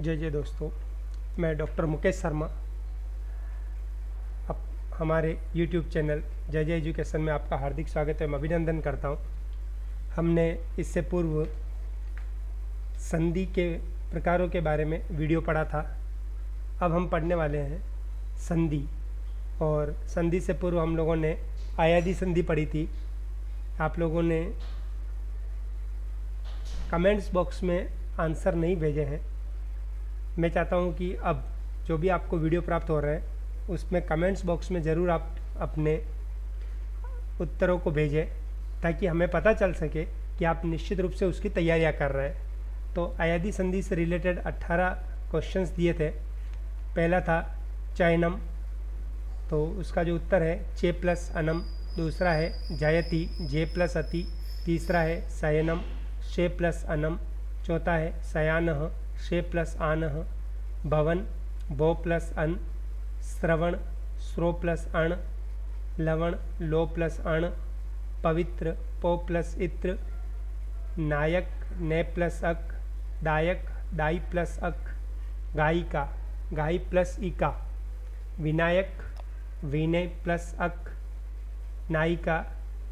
जय जय दोस्तों, मैं डॉक्टर मुकेश शर्मा अब हमारे YouTube चैनल जय जय एजुकेशन में आपका हार्दिक स्वागत है। मैं अभिनंदन करता हूं। हमने इससे पूर्व संधि के प्रकारों के बारे में वीडियो पढ़ा था। अब हम पढ़ने वाले हैं संधि, और संधि से पूर्व हम लोगों ने आयादी संधि पढ़ी थी। आप लोगों ने कमेंट्स बॉक्स में आंसर नहीं भेजे हैं। मैं चाहता हूं कि अब जो भी आपको वीडियो प्राप्त हो रहे हैं उसमें कमेंट्स बॉक्स में ज़रूर आप अपने उत्तरों को भेजें, ताकि हमें पता चल सके कि आप निश्चित रूप से उसकी तैयारियां कर रहे हैं। तो आयादी संधि से रिलेटेड 18 क्वेश्चंस दिए थे। पहला था चयनम, तो उसका जो उत्तर है चे प्लस अनम। दूसरा है जयति, जे प्लस अति। तीसरा है शयनम, शे प्लस अनम। चौथा है शयानः, शे प्लस आनः। भवन, बो प्लस अन। श्रवण, श्रो प्लस अण। लवण, लो प्लस अण। पवित्र, पो प्लस इत्र। नायक, ने प्लस अक। दायक, दाई प्लस अक। गायिका, गाई प्लस इका। विनायक, विनय प्लस अक। नायिका,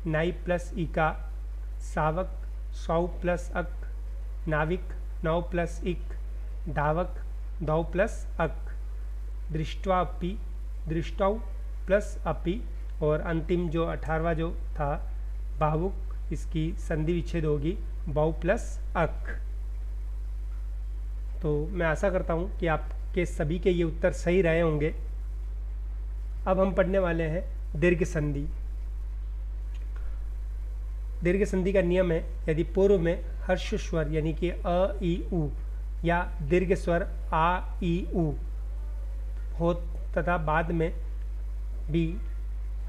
नाई प्लस इका। सावक, सौ प्लस अक। नाविक, नौ प्लस इक। धावक, दौ प्लस अक। दृष्ट्वापि, दृष्टौ प्लस अपि। और अंतिम जो 18वां जो था भावुक, इसकी संधि विच्छेद होगी बहु प्लस अक। तो मैं आशा करता हूँ कि आपके सभी के ये उत्तर सही रहे होंगे। अब हम पढ़ने वाले हैं दीर्घ संधि। दीर्घ संधि का नियम है, यदि पूर्व में हर्ष स्वर यानी कि अ ई उ या दीर्घ स्वर आ ई उ हो तथा बाद में भी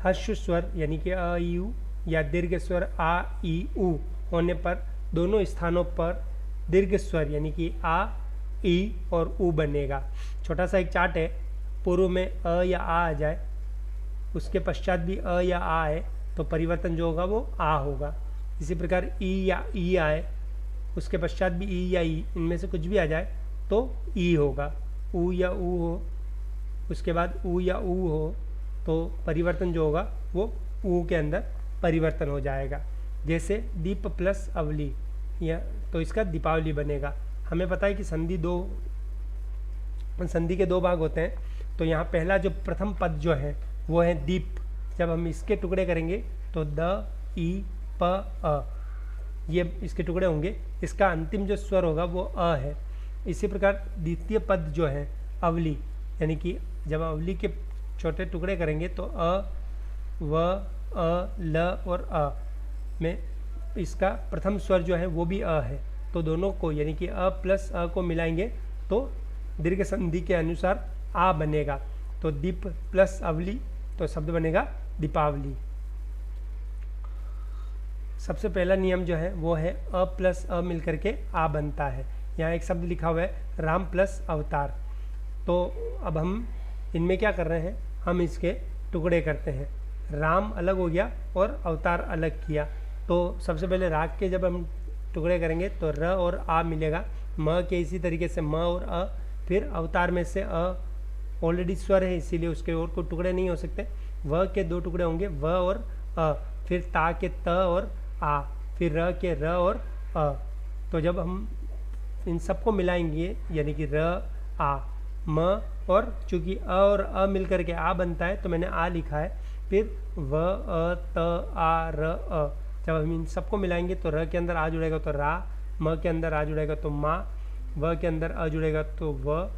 हर्ष स्वर यानी कि अ ई उ या दीर्घ स्वर आ ई उ होने पर दोनों स्थानों पर दीर्घ स्वर यानी कि आ ई और उ बनेगा। छोटा सा एक चार्ट है, पूर्व में अ या आ जाए, उसके पश्चात भी अ या आ है तो परिवर्तन जो होगा वो आ होगा। इसी प्रकार ई या ई आए, उसके पश्चात भी ई या ई, इनमें से कुछ भी आ जाए तो ई होगा। उ या उ हो, उसके बाद उ या उ हो तो परिवर्तन जो होगा वो उ के अंदर परिवर्तन हो जाएगा। जैसे दीप प्लस अवली, या तो इसका दीपावली बनेगा। हमें पता है कि संधि के दो भाग होते हैं। तो यहाँ पहला जो प्रथम पद जो है वो है दीप। जब हम इसके टुकड़े करेंगे तो द, ई, प, अ, ये इसके टुकड़े होंगे। इसका अंतिम जो स्वर होगा वो अ है। इसी प्रकार द्वितीय पद जो है अवली, यानी कि जब अवली के छोटे टुकड़े करेंगे तो अ, व, अ, ल और अ में इसका प्रथम स्वर जो है वो भी अ है। तो दोनों को यानी कि अ प्लस अ को मिलाएंगे तो दीर्घ संधि के अनुसार आ बनेगा। तो दीप प्लस अवली तो शब्द बनेगा दीपावली। सबसे पहला नियम जो है वो है अ प्लस अ मिलकर के आ बनता है। यहाँ एक शब्द लिखा हुआ है राम प्लस अवतार। तो अब हम इनमें क्या कर रहे हैं, हम इसके टुकड़े करते हैं। राम अलग हो गया और अवतार अलग किया। तो सबसे पहले राग के जब हम टुकड़े करेंगे तो र और आ मिलेगा। म के इसी तरीके से म और अ। फिर अवतार में से अ ऑलरेडी स्वर है, इसीलिए उसके और कोई टुकड़े नहीं हो सकते। व के दो टुकड़े होंगे, व और अ। फिर ता के त और आ। फिर र के र और अ। तो जब हम इन सबको मिलाएंगे यानी कि र, आ, म, और चूंकि अ और अ मिलकर के आ बनता है तो मैंने आ लिखा है। फिर व, अ, त, आ, र, अ। जब हम इन सबको मिलाएंगे तो र के अंदर आ जुड़ेगा तो रा, म के अंदर आ जुड़ेगा तो मा, व के अंदर आ जुड़ेगा तो व,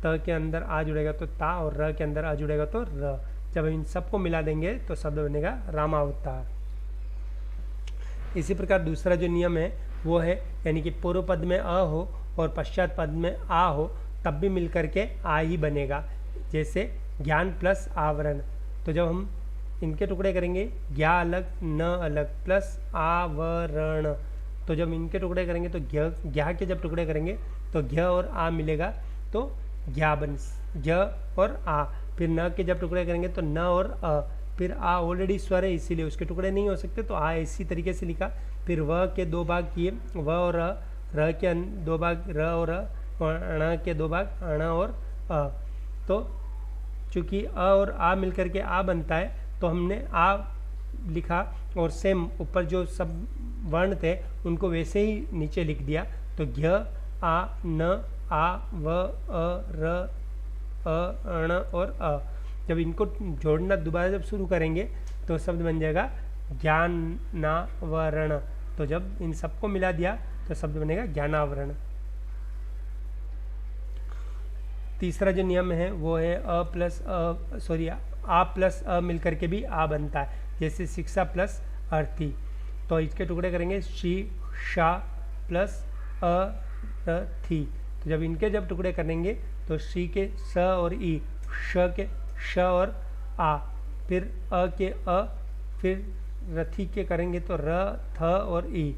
त के अंदर आ जुड़ेगा तो ता, और र के अंदर आ जुड़ेगा तो र। जब हम इन सबको मिला देंगे तो शब्द बनेगा रामावतार। इसी प्रकार दूसरा जो नियम है वो है, यानी कि पूर्व पद में अ हो और पश्चात पद में आ हो तब भी मिलकर के आ ही बनेगा। जैसे ज्ञान प्लस आवरण, तो जब हम इनके टुकड़े करेंगे ज्ञा अलग न अलग प्लस आवरण, तो जब इनके टुकड़े करेंगे तो ज्ञा के जब टुकड़े करेंगे तो ज्ञ और आ मिलेगा तो ज्ञा बन ज्ञ और आ। फिर न के जब टुकड़े करेंगे तो न और अ। फिर आ ऑलरेडी स्वर है इसीलिए उसके टुकड़े नहीं हो सकते, तो आ इसी तरीके से लिखा। फिर व के दो भाग किए, व और र के दो भाग र और और अण के 2 भाग, अण और अ। तो चूँकि अ और आ मिलकर के आ बनता है, तो हमने आ लिखा और सेम ऊपर जो सब वर्ण थे उनको वैसे ही नीचे लिख दिया। तो घ, आ, न, आ, व, अ, र, अ, अण और अ। जब इनको जोड़ना दोबारा जब शुरू करेंगे तो शब्द बन जाएगा ज्ञानावरण। तो जब इन सबको मिला दिया तो शब्द बनेगा ज्ञानावरण। तीसरा जो नियम है वो है आ प्लस अ मिलकर के भी आ बनता है, जैसे शिक्षा प्लस अर्थी। तो इसके टुकड़े करेंगे शी, शा प्लस अरथी। तो जब इनके जब टुकड़े करेंगे तो शी के स और ई, श के श और आ, फिर अ के अ, फिर रथी के करेंगे तो र, थ और ई।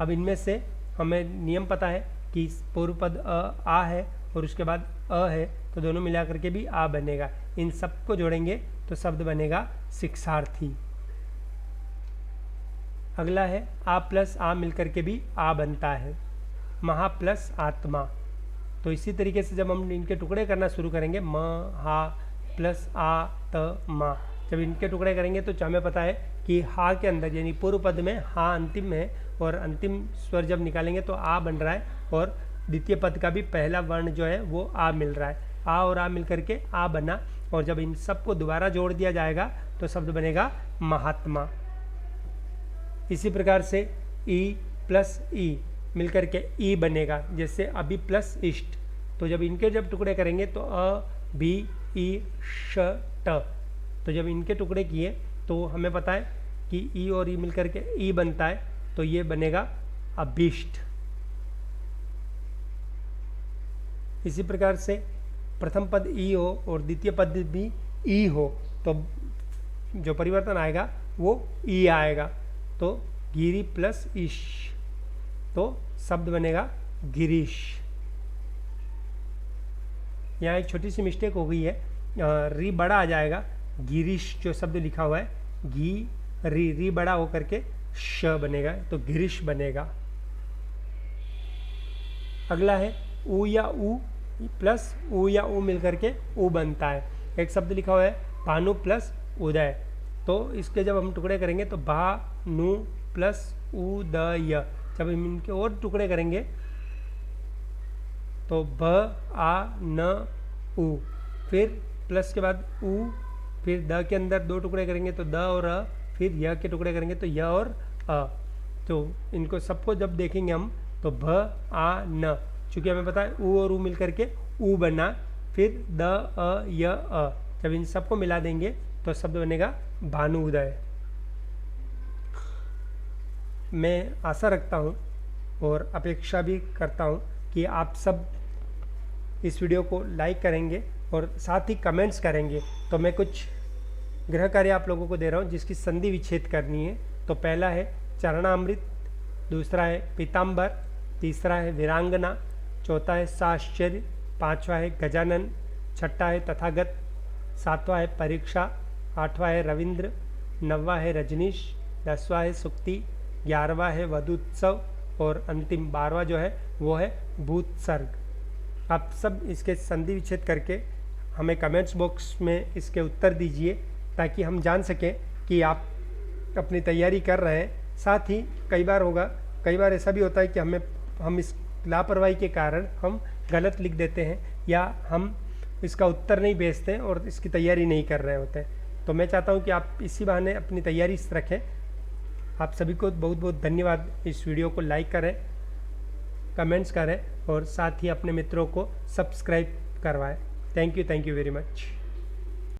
अब इनमें से हमें नियम पता है कि पूर्व पद आ है और उसके बाद अ है, तो दोनों मिला करके भी आ बनेगा। इन सबको जोड़ेंगे तो शब्द बनेगा शिक्षार्थी। अगला है आ प्लस आ मिलकर के भी आ बनता है, महा प्लस आत्मा। तो इसी तरीके से जब हम इनके टुकड़े करना शुरू करेंगे, म, हा प्लस आ, त, मा। जब इनके टुकड़े करेंगे तो हमें पता है कि हा के अंदर यानी पूर्व पद में हा अंतिम है और अंतिम स्वर जब निकालेंगे तो आ बन रहा है, और द्वितीय पद का भी पहला वर्ण जो है वो आ मिल रहा है। आ और आ मिलकर के आ बना, और जब इन सबको दोबारा जोड़ दिया जाएगा तो शब्द बनेगा महात्मा। इसी प्रकार से ई प्लस ई मिलकर के ई बनेगा, जैसे अभी प्लस इष्ट। तो जब इनके जब टुकड़े करेंगे तो अ, भी, ई, श, ट। तो जब इनके टुकड़े किए तो हमें पता है कि ई और ई मिलकर के ई बनता है, तो ये बनेगा अभीष्ट। इसी प्रकार से प्रथम पद ई हो और द्वितीय पद भी ई हो तो जो परिवर्तन आएगा वो ई आएगा। तो गिरी प्लस ईश, तो शब्द बनेगा गिरीश। यहाँ एक छोटी सी मिस्टेक हो गई है, री बड़ा आ जाएगा, गिरीश जो शब्द लिखा हुआ है, गी री बड़ा होकर के श बनेगा, तो गिरीश बनेगा। अगला है ऊ या ऊ प्लस ऊ या ऊ मिलकर के ऊ बनता है। एक शब्द लिखा हुआ है भानु प्लस उदय, तो इसके जब हम टुकड़े करेंगे तो भा नु प्लस उदय। जब हम इनके और टुकड़े करेंगे तो भ, आ, न, उ, फिर प्लस के बाद उ, फिर द के अंदर 2 टुकड़े करेंगे तो द और अ, फिर य के टुकड़े करेंगे तो य और अ। तो इनको सबको जब देखेंगे हम तो भ, आ, न, चूँकि हमें पता है उ और उ मिलकर के उ बना, फिर द, अ, य, अ। जब इन सबको मिला देंगे तो शब्द बनेगा भानु उदय। मैं आशा रखता हूँ और अपेक्षा भी करता हूँ कि आप सब इस वीडियो को लाइक करेंगे और साथ ही कमेंट्स करेंगे। तो मैं कुछ गृह कार्य आप लोगों को दे रहा हूँ जिसकी संधि विच्छेद करनी है। तो पहला है चरणामृत, दूसरा है पीताम्बर, तीसरा है वीरांगना, चौथा है साश्चर्य, पांचवा है गजानन, छठा है तथागत, सातवां है परीक्षा, आठवां है रविंद्र, नौवां है रजनीश, 10वां है सुक्ति, 11वां है वधुत्सव और अंतिम 12वां जो है वो है भूतसर्ग। आप सब इसके संधि विच्छेद करके हमें कमेंट्स बॉक्स में इसके उत्तर दीजिए ताकि हम जान सकें कि आप अपनी तैयारी कर रहे हैं। साथ ही कई बार ऐसा भी होता है कि हम इस लापरवाही के कारण हम गलत लिख देते हैं या हम इसका उत्तर नहीं भेजते हैं और इसकी तैयारी नहीं कर रहे होते हैं। तो मैं चाहता हूं कि आप इसी बहाने अपनी तैयारी रखें। आप सभी को बहुत बहुत धन्यवाद। इस वीडियो को लाइक करें, कमेंट्स करें और साथ ही अपने मित्रों को सब्सक्राइब करवाएं। Thank you very much.